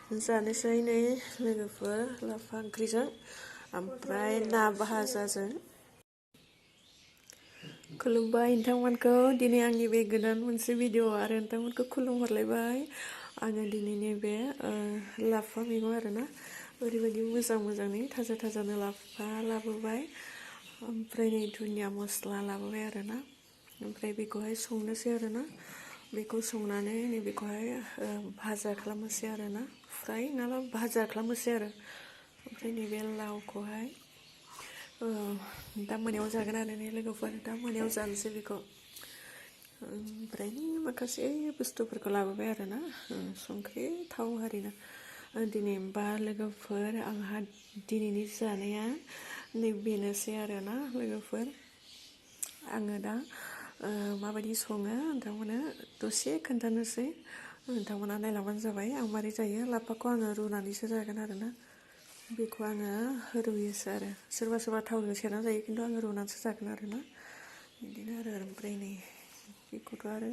जानोसै नै लोगोफोर लाफा ओंख्रिजों ओमफ्राय ना भाजाजों। खुलुमबाय नोंथांमोनखौ दिनै आंनि बे गोदान मोनसे भिडिअ आरो नोंथांमोनखौ खुलुमहरलायबाय। आङो दिनैनि बे लाफा मैगं आरोना ओरैबायदि मोजाङै थाजा थाजानो लाफा लाबोबाय ओमफ्राय नै दुन्दिया मस्ला लाबोबाय आरोना ओमफ्राय बेखौहाय संनोसै आरोना बेखौ संनानै नैबेखौहाय भाजा खालामनोसै आरोना फ्राय नङाबा भाजा खालामनोसै आरो ओमफ्राय नैबे लावखौहाय दा मोनायाव जागोन आरो ने लोगोफोर दा मोनायाव जानोसै बेखौ ओमफ्राय माखासे बुस्थुफोरखौ लाबोबाय आरोना संख्रि थाव आरिनो दिनै होमबा लोगोफोर आंहा दिनैनि जानाया बेनोसै आरोना लोगोफोर आङो दा माबायदि सङो नोंथांमोननो दसे खोन्थानोसै नोंथांमोना नायलांबानो जाबाय आं मारै जायो लाफाखौ आङो रुनानैसो जागोन आरोना बेखौ आङो रुयोसो आरो सोरबा थावजों सेरना जायो खिन्थु आङो रुनानैसो जागोन आरोना बिदिनो आरो ओमफ्राय नै बेखौथ' आरो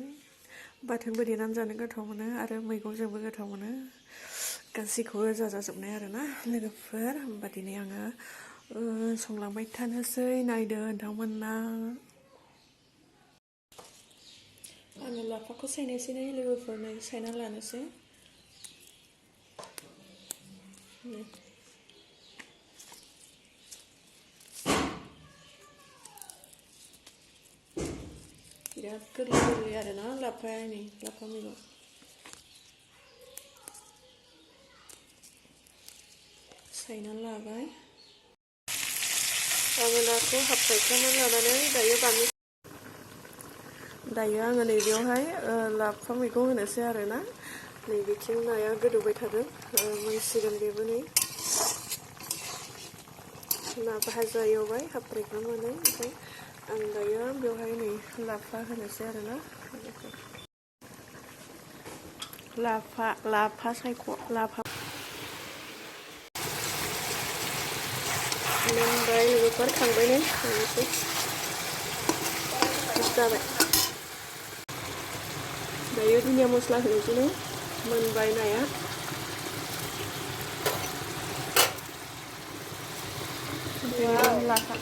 बाथोनबो देनानै जानो गोथाव मोनो आरो मैगंजोंबो गोथाव मोनो गासैखौबो जाजाजोबनाय आरोना लोगोफोर होमबा दिनै आङो संलांबाय थानोसै नायदो नोंथांमोना। आङो लाफाखौ सायनोसै नै लोगोफोर नै सायना लानोसै बिराद गोरलै आरोना लाफाया नै लाफा मैगं सायनानै लाबाय आङो नाखौ हाफ फ्राय खालामनानै लानानै दायो आङो नैबेयावहाय लाफा मैगं होनोसै आरोना नैबेथिं नाया गोदौबाय थादों मोनसिगोन बेबो नै ना भाजा एवबाय हाफ फ्राय खालामनानै ओमफ्राय आं दायो बेवहाय नै लाफा होनोसै आरोना लाफा सायख' लाफा मोनबाय लोगोफोर खांबाय नै खांनोसै जाबाय दायो दुन्दिया मस्ला होनोसै नै मोनबाय नाया लाफा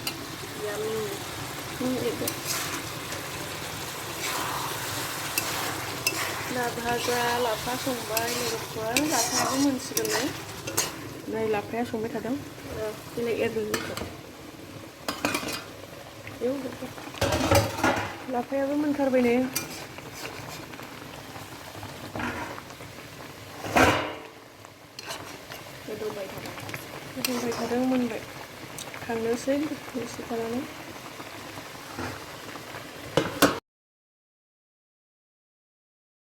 ना भाजा लाफा संबाय लोगोफोर लाफायाबो मोनसिगोन नै लाफाया संबाय थादों दिनै एरगोनखौ लाफायाबो मोनथारबाय नै गोदौबाय थादों मोनबाय खांनोसै दसे थानानै